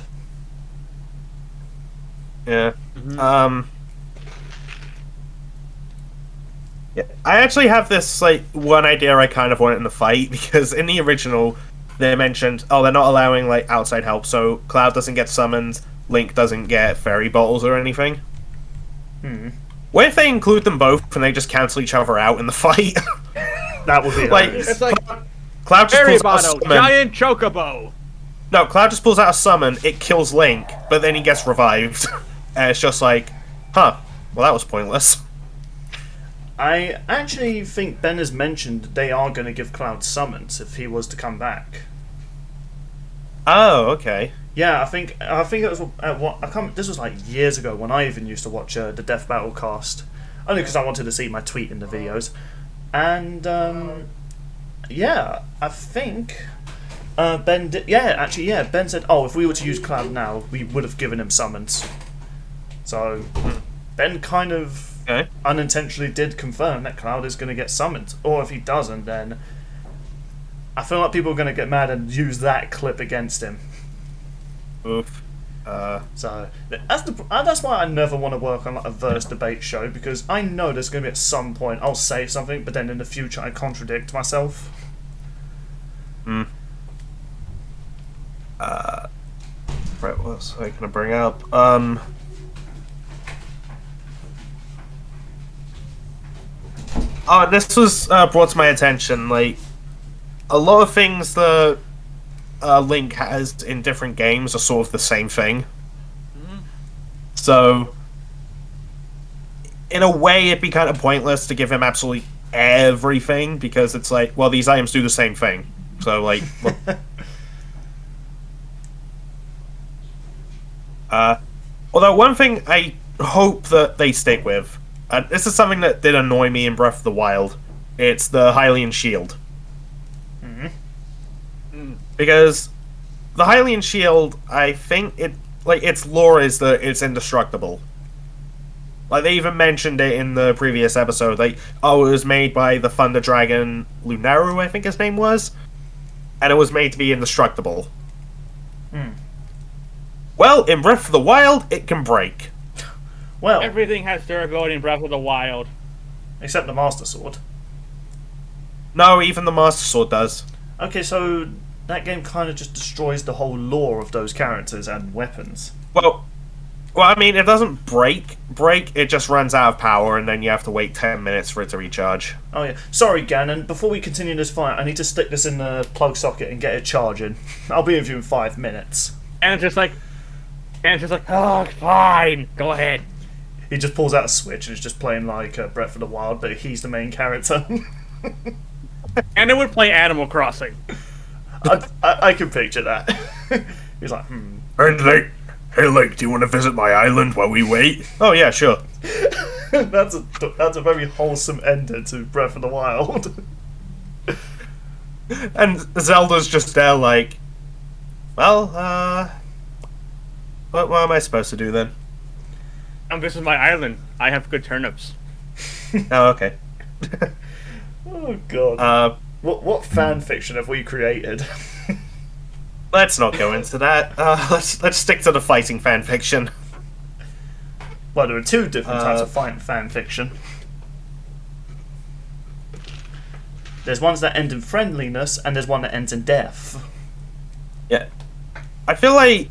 Speaker 1: Yeah. Yeah. I actually have this like one idea I kind of want in the fight because in the original they mentioned they're not allowing like outside help, so Cloud doesn't get summoned, Link doesn't get fairy bottles or anything. What if they include them both and they just cancel each other out in the fight?
Speaker 2: That would be
Speaker 1: Like,
Speaker 2: hilarious.
Speaker 3: It's like
Speaker 1: Cloud just
Speaker 3: fairy
Speaker 1: pulls out a
Speaker 3: bottle,
Speaker 1: summon.
Speaker 3: giant chocobo.
Speaker 1: No, Cloud just pulls out a summon, it kills Link, but then he gets revived. And it's just like, huh, well that was pointless.
Speaker 2: I actually think Ben has mentioned they are going to give Cloud summons if he was to come back.
Speaker 1: Oh, okay.
Speaker 2: Yeah, I think it was this was like years ago when I even used to watch the Death Battle cast, only because I wanted to see my tweet in the videos, and yeah, I think Ben did. Yeah, actually, yeah, Ben said, "Oh, if we were to use Cloud now, we would have given him summons." So Ben kind of unintentionally did confirm that Cloud is going to get summoned, or if he doesn't, then I feel like people are going to get mad and use that clip against him.
Speaker 1: Oof.
Speaker 2: So that's why I never want to work on like a verse debate show, because I know there's going to be at some point I'll say something, but then in the future I contradict myself.
Speaker 1: Hmm. Right, what was I gonna bring up? Oh, this was brought to my attention. Like, a lot of things that Link has in different games are sort of the same thing. So, in a way, it'd be kind of pointless to give him absolutely everything, because it's like, well, these items do the same thing. So, like... although one thing I hope that they stick with, this is something that did annoy me in Breath of the Wild, it's the Hylian Shield. Because the Hylian Shield, I think its lore is that it's indestructible. Like, they even mentioned it in the previous episode, like, oh, it was made by the Thunder Dragon Lunaru, I think his name was, and it was made to be indestructible. Well, in Breath of the Wild, it can break.
Speaker 2: Well,
Speaker 3: everything has durability in Breath of the Wild.
Speaker 2: Except the Master Sword.
Speaker 1: No, even the Master Sword does.
Speaker 2: Okay, so that game kind of just destroys the whole lore of those characters and weapons.
Speaker 1: Well, I mean, it doesn't break, it just runs out of power, and then you have to wait 10 minutes for it to recharge.
Speaker 2: Oh yeah. Sorry, Ganon, before we continue this fight, I need to stick this in the plug socket and get it charging. I'll be with you in 5 minutes.
Speaker 3: And it's just like, oh, fine, go ahead.
Speaker 2: He just pulls out a Switch and is just playing like Breath of the Wild, but he's the main character.
Speaker 3: And it would play Animal Crossing.
Speaker 2: I can picture that. He's like,
Speaker 1: Hey, Link, do you want to visit my island while we wait? Oh, yeah, sure.
Speaker 2: That's a very wholesome ending to Breath of the Wild.
Speaker 1: And Zelda's just there like, well, what am I supposed to do then?
Speaker 3: This is my island. I have good turnips.
Speaker 1: Oh, okay.
Speaker 2: Oh, God. What fan fiction have we created?
Speaker 1: Let's not go into that. Let's stick to the fighting fan fiction.
Speaker 2: Well, there are two different types of fan fiction. There's ones that end in friendliness, and there's one that ends in death.
Speaker 1: Yeah. I feel like...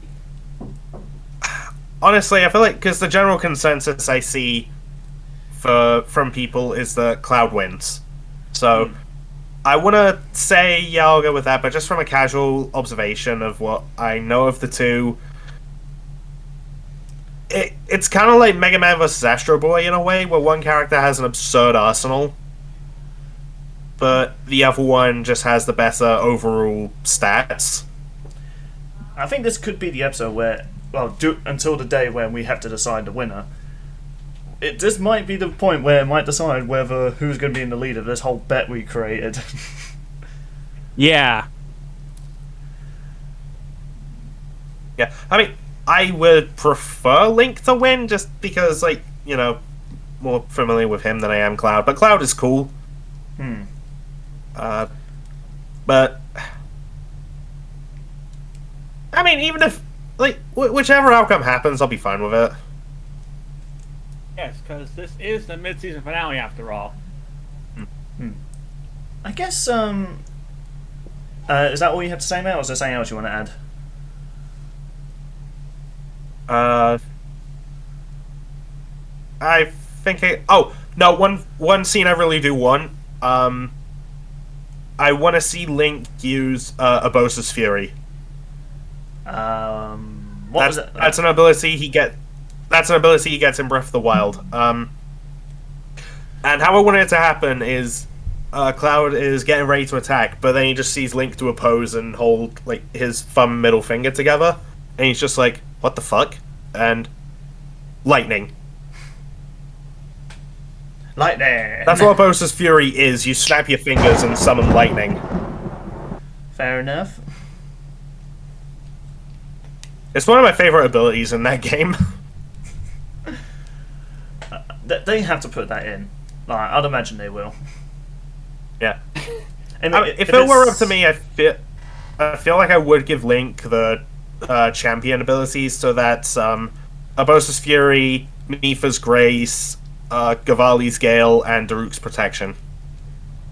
Speaker 1: Honestly, I feel like, because the general consensus I see from people is that Cloud wins. So, I want to say, yeah, I'll go with that, but just from a casual observation of what I know of the two, it's kind of like Mega Man vs. Astro Boy in a way, where one character has an absurd arsenal, but the other one just has the better overall stats.
Speaker 2: I think this could be the episode where, well, until the day when we have to decide the winner. This might be the point where it might decide whether who's going to be in the lead of this whole bet we created.
Speaker 3: Yeah.
Speaker 1: Yeah, I mean, I would prefer Link to win, just because, like, you know, more familiar with him than I am Cloud. But Cloud is cool. But I mean, even if, like, whichever outcome happens, I'll be fine with it.
Speaker 3: Yes, because this is the mid-season finale after all.
Speaker 2: I guess, is that all you have to say, mate, or is there something else you want to add?
Speaker 1: I think oh, no, one scene I really do want. I want to see Link use Abosa's Fury.
Speaker 2: What was it?
Speaker 1: That's an ability he gets in Breath of the Wild. And how I want it to happen is Cloud is getting ready to attack, but then he just sees Link do a pose and hold like his thumb and middle finger together, and he's just like, "What the fuck?" And lightning.
Speaker 2: Lightning!
Speaker 1: That's what Bowser's Fury is. You snap your fingers and summon lightning.
Speaker 2: Fair enough.
Speaker 1: It's one of my favorite abilities in that game.
Speaker 2: They have to put that in. Like, I'd imagine they will.
Speaker 1: Yeah.
Speaker 2: And
Speaker 1: if it were up to me, I feel like I would give Link the champion abilities, so that's Bowser's Fury, Mipha's Grace, Gavali's Gale, and Daruk's Protection.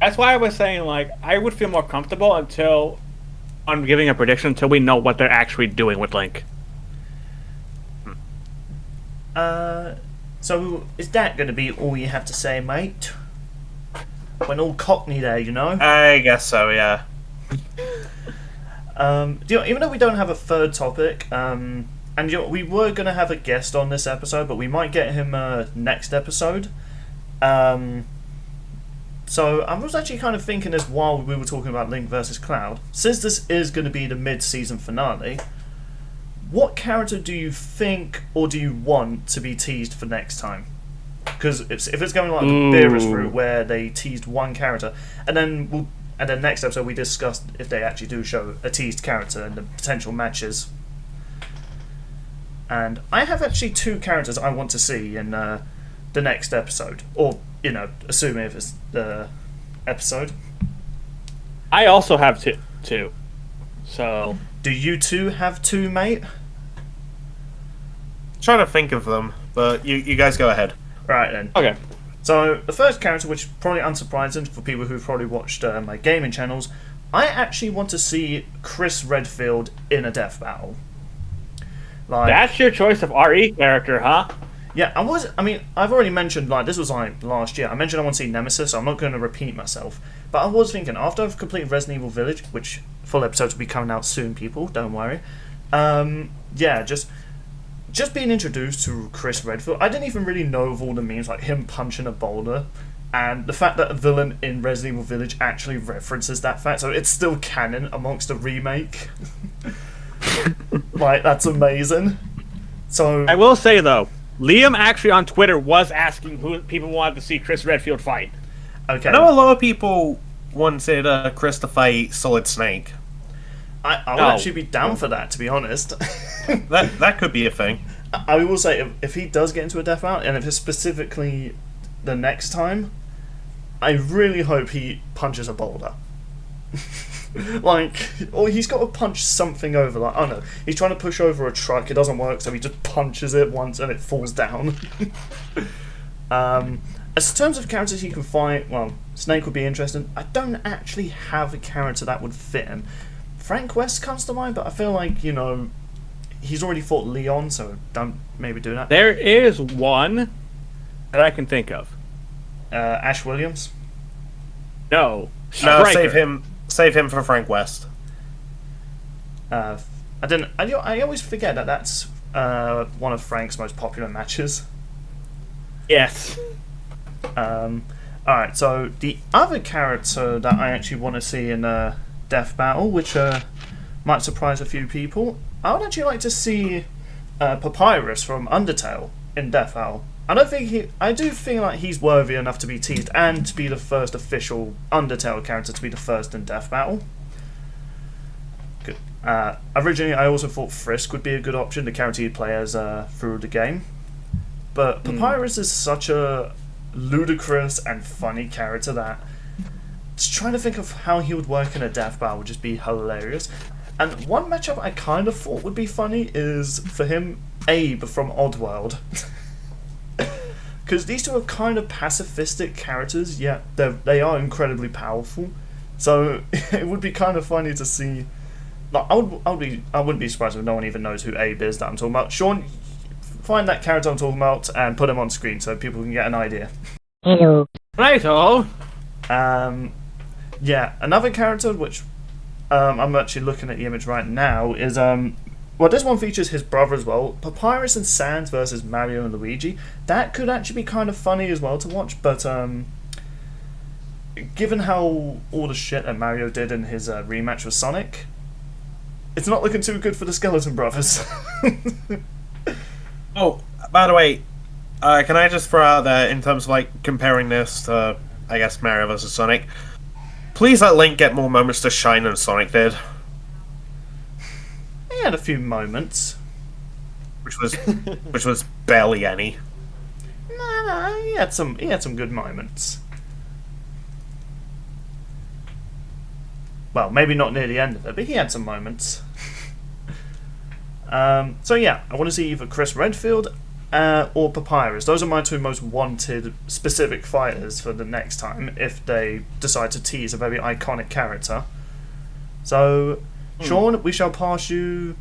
Speaker 3: That's why I was saying, like, I would feel more comfortable until I'm giving a prediction until we know what they're actually doing with Link.
Speaker 2: So is that going to be all you have to say, mate? When all cockney there, you know?
Speaker 1: I guess so, yeah.
Speaker 2: Even though we don't have a third topic, and we were going to have a guest on this episode, but we might get him next episode. So I was actually kind of thinking this while we were talking about Link versus Cloud. Since this is going to be the mid-season finale, what character do you think or do you want to be teased for next time? Because if it's going like the Beerus route where they teased one character, and then next episode we discussed if they actually do show a teased character and the potential matches. And I have actually two characters I want to see in the next episode, or assuming if it's the episode.
Speaker 3: I also have two. So
Speaker 2: do you two have two, mate?
Speaker 1: Trying to think of them, but you guys go ahead.
Speaker 2: Right then.
Speaker 3: okay.
Speaker 2: So the first character, which is probably unsurprising for people who've probably watched my gaming channels, I actually want to see Chris Redfield in a death battle. Like,
Speaker 3: That's your choice of RE character, huh?
Speaker 2: yeah, I've already mentioned, like, this was like last year. I mentioned I want to see Nemesis, so I'm not going to repeat myself. But I was thinking, after I've completed Resident Evil Village, which full episodes will be coming out soon, people, don't worry. Yeah, just being introduced to Chris Redfield. I didn't even really know of all the memes, like him punching a boulder, and the fact that a villain in Resident Evil Village actually references that fact, so it's still canon amongst the remake. Like, that's amazing. So
Speaker 3: I will say, though, Liam actually on Twitter was asking who people wanted to see Chris Redfield fight.
Speaker 2: okay,
Speaker 1: I know a lot of people wanted Chris to fight Solid Snake.
Speaker 2: I would actually be down for that, to be honest.
Speaker 1: That could be a thing.
Speaker 2: I will say, if he does get into a death round, and if it's specifically the next time, I really hope he punches a boulder. Like, or he's got to punch something over, like, I don't know, he's trying to push over a truck, it doesn't work, so he just punches it once and it falls down. As in terms of characters he can fight, well, Snake would be interesting. I don't actually have a character that would fit him. Frank West comes to mind, but I feel like, he's already fought Leon, so don't maybe do that.
Speaker 3: There is one that I can think of.
Speaker 2: Ash Williams?
Speaker 3: No.
Speaker 1: No,
Speaker 3: Striker.
Speaker 1: save him for Frank West.
Speaker 2: I always forget that that's one of Frank's most popular matches.
Speaker 3: Yes.
Speaker 2: Alright, so the other character that I actually want to see in a death battle, which might surprise a few people, I would actually like to see Papyrus from Undertale in death battle. I do feel like he's worthy enough to be teased and to be the first official Undertale character to be the first in death battle. Good. Originally, I also thought Frisk would be a good option, the character you'd play as through the game. But Papyrus is such a ludicrous and funny character that just trying to think of how he would work in a death battle would just be hilarious. And one matchup I kind of thought would be funny is for him, Abe from Oddworld. Because these two are kind of pacifistic characters, yet they are incredibly powerful. So it would be kind of funny to see. Like, I wouldn't be surprised if no one even knows who Abe is that I'm talking about. Sean, find that character I'm talking about and put him on screen so people can get an idea.
Speaker 4: Hello.
Speaker 3: Righto.
Speaker 2: Yeah, another character which I'm actually looking at the image right now is Well, this one features his brother as well. Papyrus and Sans versus Mario and Luigi. That could actually be kind of funny as well to watch, but given how all the shit that Mario did in his rematch with Sonic, it's not looking too good for the Skeleton Brothers.
Speaker 1: Oh, by the way, can I just throw out there, in terms of like comparing this to, I guess, Mario vs. Sonic, please let Link get more moments to shine than Sonic did.
Speaker 2: He had a few moments.
Speaker 1: Which was barely any.
Speaker 2: No, he had some good moments. Well, maybe not near the end of it, but he had some moments. So yeah, I want to see either Chris Redfield or Papyrus. Those are my two most wanted specific fighters for the next time, if they decide to tease a very iconic character. So, Sean, we shall pass you.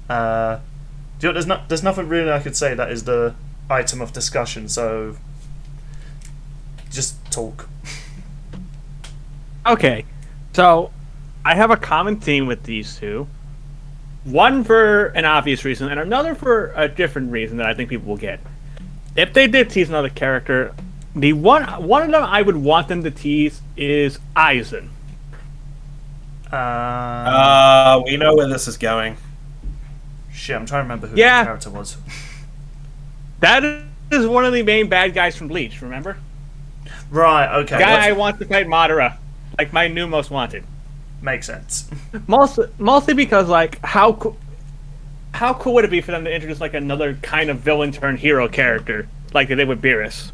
Speaker 2: There's nothing really I could say that is the item of discussion. So, just talk.
Speaker 3: Okay, so I have a common theme with these two. One for an obvious reason, and another for a different reason that I think people will get. If they did tease another character, the one of them I would want them to tease is Aizen.
Speaker 1: We know where this is going.
Speaker 2: Shit, I'm trying to remember who the character was.
Speaker 3: That is one of the main bad guys from Bleach, remember?
Speaker 2: Right, okay.
Speaker 3: The guy I want to fight Madara. Like my new most wanted.
Speaker 2: Makes sense.
Speaker 3: Mostly because, like, how cool would it be for them to introduce, like, another kind of villain turned hero character, like they did with Beerus?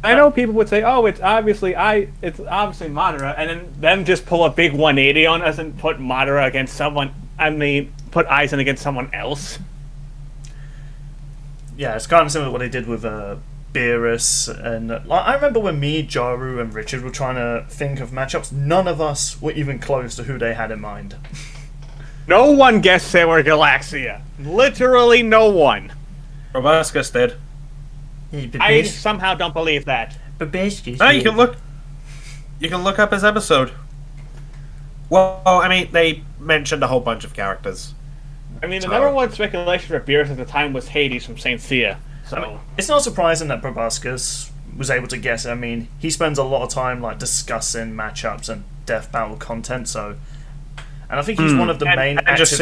Speaker 3: I know people would say, "Oh, it's obviously Madara," and then them just pull a big 180 on us and put Madara against someone. Put Aizen against someone else.
Speaker 2: Yeah, it's kind of similar to what they did with Beerus, and I remember when me, Jaru, and Richard were trying to think of matchups. None of us were even close to who they had in mind.
Speaker 3: No one guessed they were Galaxia. Literally no one.
Speaker 1: Proboscis did.
Speaker 3: I somehow don't believe that.
Speaker 1: No, you can look. You can look up his episode. Well, I mean, they mentioned a whole bunch of characters.
Speaker 3: I mean, the number one speculation for Beerus at the time was Hades from Saint Seiya. So
Speaker 2: I mean, it's not surprising that Proboscis was able to guess it. I mean, he spends a lot of time like discussing matchups and death battle content. So, and I think he's one of the main.
Speaker 1: And just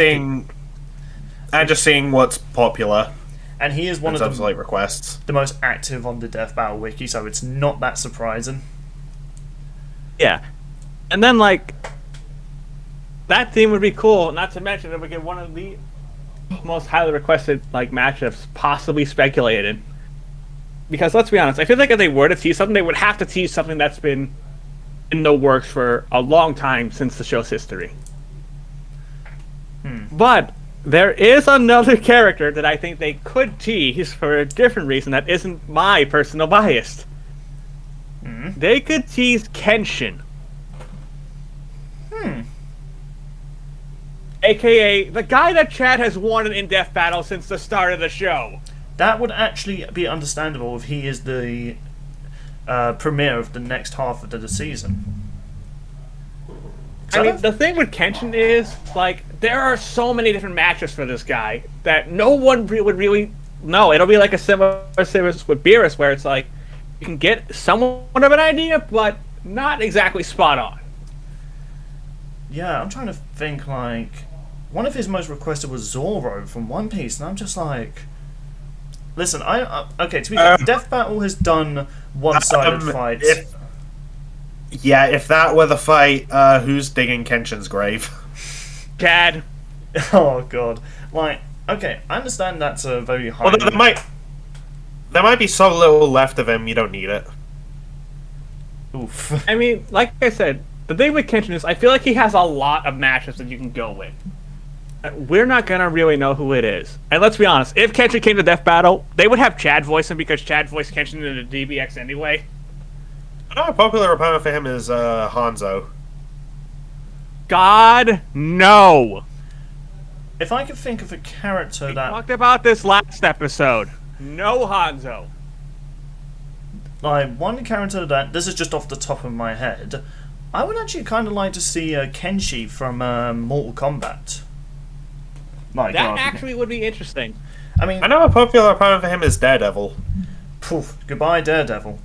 Speaker 1: seeing what's popular.
Speaker 2: And he is one of the
Speaker 1: like requests.
Speaker 2: The most active on the Death Battle wiki, so it's not that surprising.
Speaker 3: Yeah, and then like that theme would be cool. Not to mention it would get one of the most highly requested like matchups possibly speculated. Because let's be honest, I feel like if they were to tease something, they would have to tease something that's been in the works for a long time since the show's history. But there is another character that I think they could tease for a different reason that isn't my personal bias. They could tease Kenshin. AKA the guy that Chad has won an in-depth battle since the start of the show.
Speaker 2: That would actually be understandable if he is the premiere of the next half of the season.
Speaker 3: I mean, the thing with Kenshin is, like, there are so many different matches for this guy that no one would really know. It'll be like a similar series with Beerus, where it's like, you can get somewhat of an idea, but not exactly spot on.
Speaker 2: Yeah, I'm trying to think, like, one of his most requested was Zoro from One Piece, and I'm just like, listen, okay, to be fair, Death Battle has done one-sided fights.
Speaker 1: If that were the fight, who's digging Kenshin's grave?
Speaker 3: Chad.
Speaker 2: Oh god. Like, okay, I understand that's a very high...
Speaker 1: Well, there might be so little left of him, you don't need it.
Speaker 2: Oof.
Speaker 3: I mean, like I said, the thing with Kenshin is I feel like he has a lot of matches that you can go with. We're not gonna really know who it is. And let's be honest, if Kenshin came to Death Battle, they would have Chad voice him because Chad voiced Kenshin in the DBX anyway.
Speaker 1: A popular opponent for him is Hanzo.
Speaker 3: God, no.
Speaker 2: If I could think of a character
Speaker 3: We
Speaker 2: that...
Speaker 3: talked about this last episode. No Hanzo.
Speaker 2: Like, one character that... This is just off the top of my head. I would actually kind of like to see Kenshi from Mortal Kombat. My
Speaker 3: That
Speaker 2: God.
Speaker 3: actually would be interesting.
Speaker 2: I mean,
Speaker 1: I know a popular opponent for him is Daredevil.
Speaker 2: poof, goodbye Daredevil.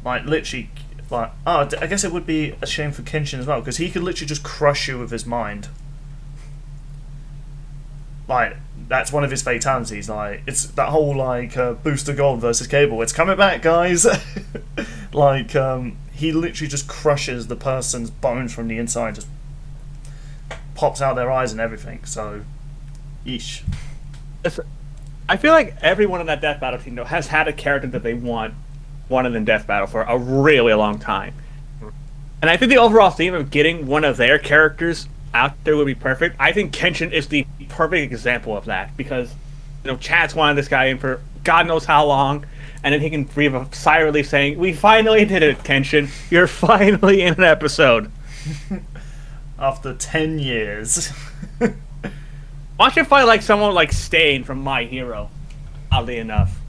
Speaker 2: Like, literally, like, oh, I guess it would be a shame for Kenshin as well, because he could literally just crush you with his mind. Like, that's one of his fatalities. Like, it's that whole, like, Booster Gold versus Cable. It's coming back, guys! Like, he literally just crushes the person's bones from the inside, just pops out their eyes and everything, so, yeesh.
Speaker 3: I feel like everyone in that Death Battle team, though, has had a character that they wanted in Death Battle for a really long time. And I think the overall theme of getting one of their characters out there would be perfect. I think Kenshin is the perfect example of that, because, you know, Chad's wanted this guy in for God knows how long, and then he can breathe a sigh of relief saying, "We finally did it, Kenshin. You're finally in an episode."
Speaker 2: After 10 years.
Speaker 3: Why don't you fight like someone like Stain from My Hero? Oddly enough.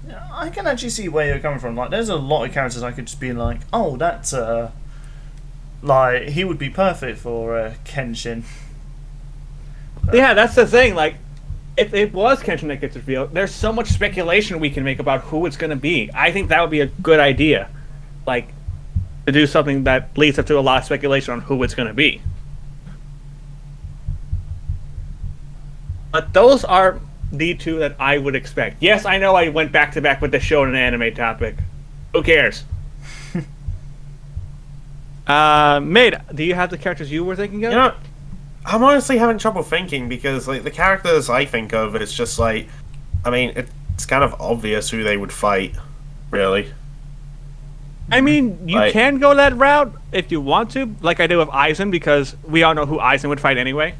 Speaker 2: Yeah, I can actually see where you're coming from. Like, there's a lot of characters I could just be like, oh, that's, like, he would be perfect for, Kenshin.
Speaker 3: Yeah, that's the thing. Like, if it was Kenshin that gets revealed, there's so much speculation we can make about who it's going to be. I think that would be a good idea. Like, to do something that leads up to a lot of speculation on who it's going to be. But those are the two that I would expect. Yes, I know I went back to back with the show and anime topic. Who cares? Maid, do you have the characters you were thinking of?
Speaker 1: You know, I'm honestly having trouble thinking because, like, the characters I think of, it's just like, I mean, it's kind of obvious who they would fight, really.
Speaker 3: I mean, you can go that route if you want to, like I did with Aizen, because we all know who Aizen would fight anyway.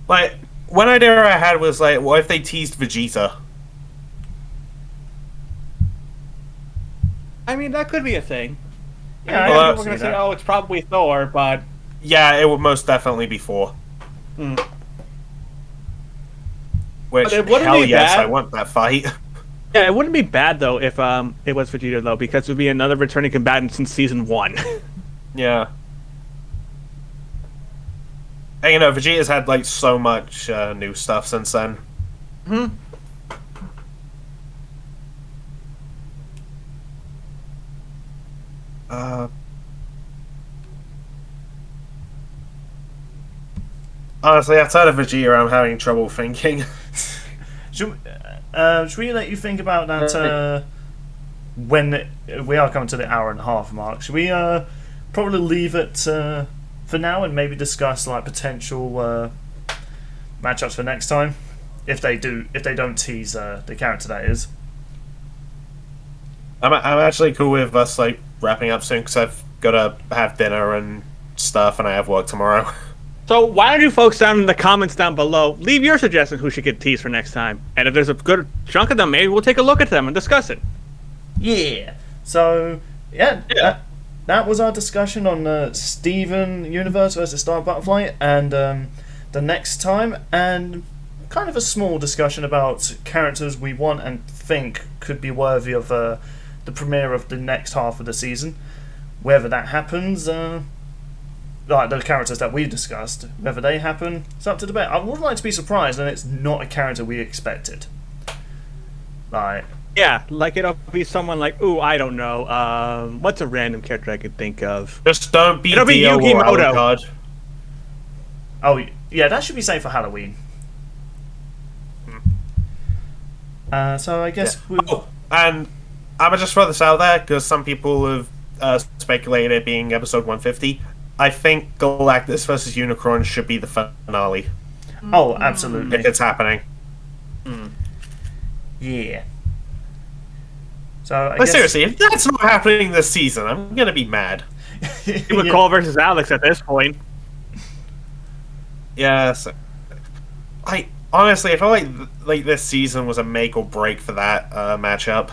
Speaker 1: Like, one idea I had was, like, what if they teased Vegeta?
Speaker 3: I mean, that could be a thing.
Speaker 2: Yeah,
Speaker 3: I
Speaker 2: I
Speaker 3: think we're going to say, oh, it's probably Thor, but...
Speaker 1: Yeah, it would most definitely be Thor.
Speaker 3: Mm.
Speaker 1: Which,
Speaker 3: But it wouldn't
Speaker 1: hell
Speaker 3: be
Speaker 1: yes,
Speaker 3: bad.
Speaker 1: I want that fight.
Speaker 3: Yeah, it wouldn't be bad, though, if it was Vegeta, though, because it would be another returning combatant since Season 1.
Speaker 1: Yeah. And, you know, Vegeta's had, like, so much new stuff since then.
Speaker 3: Hmm.
Speaker 1: Honestly, outside of Vegeta, I'm having trouble thinking.
Speaker 2: Should we let you think about that when we are coming to the hour and a half mark? Should we probably leave it for now and maybe discuss like potential matchups for next time if they don't tease the character that is?
Speaker 1: I'm actually cool with us like wrapping up soon because I've got to have dinner and stuff, and I have work tomorrow.
Speaker 3: So why don't you folks down in the comments down below leave your suggestions who should get teased for next time, and if there's a good chunk of them, maybe we'll take a look at them and discuss it.
Speaker 2: Yeah. So that was our discussion on Steven Universe versus Star Butterfly, and the next time, and kind of a small discussion about characters we want and think could be worthy of the premiere of the next half of the season. Whether that happens, like the characters that we discussed, whether they happen, it's up to debate. I would like to be surprised and it's not a character we expected. Like,
Speaker 3: Yeah, like it'll be someone like, ooh, I don't know, what's a random character I could think of?
Speaker 1: Just don't be
Speaker 3: It'll be
Speaker 1: Dio or
Speaker 3: Yukimoto.
Speaker 1: Alucard.
Speaker 2: oh yeah, that should be safe for Halloween. So I guess
Speaker 1: Oh, and I'm gonna just throw this out there because some people have speculated it being episode 150. I think Galactus versus Unicron should be the finale
Speaker 2: oh, absolutely.
Speaker 1: if it's happening.
Speaker 2: Yeah. So I
Speaker 1: But
Speaker 2: guess
Speaker 1: seriously, if that's not happening this season, I'm gonna be mad.
Speaker 3: With Cole versus Alex at this point.
Speaker 1: Yes. Honestly, I feel like this season was a make or break for that matchup.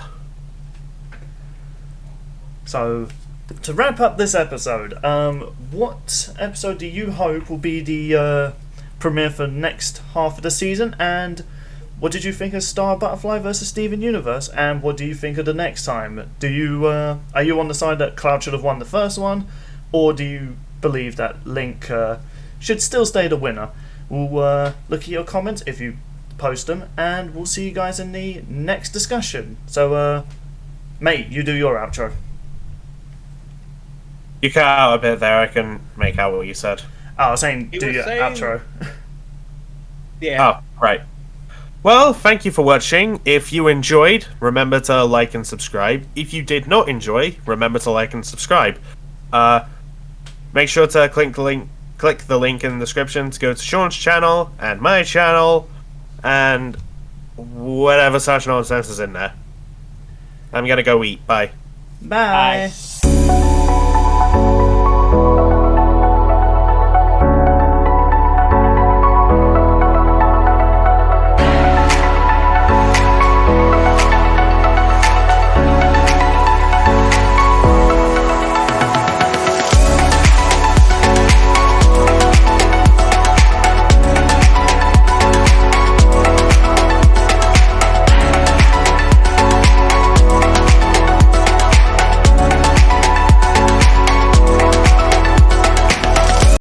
Speaker 2: So, to wrap up this episode, what episode do you hope will be the premiere for next half of the season, and what did you think of Star Butterfly versus Steven Universe, and what do you think of the next time? Do you are you on the side that Cloud should have won the first one, or do you believe that Link should still stay the winner? We'll look at your comments if you post them, and we'll see you guys in the next discussion. So, mate, you do your outro.
Speaker 1: You cut out a bit there. I can make out what you said.
Speaker 2: Oh, I was saying
Speaker 3: He
Speaker 2: do
Speaker 3: was
Speaker 2: your
Speaker 3: saying-
Speaker 2: outro.
Speaker 3: Yeah.
Speaker 1: Oh, right. Well, thank you for watching. If you enjoyed, remember to like and subscribe. If you did not enjoy, remember to like and subscribe. Make sure to click the link in the description to go to Sean's channel and my channel and whatever such nonsense is in there. I'm gonna go eat. Bye.
Speaker 2: Bye.
Speaker 3: Bye.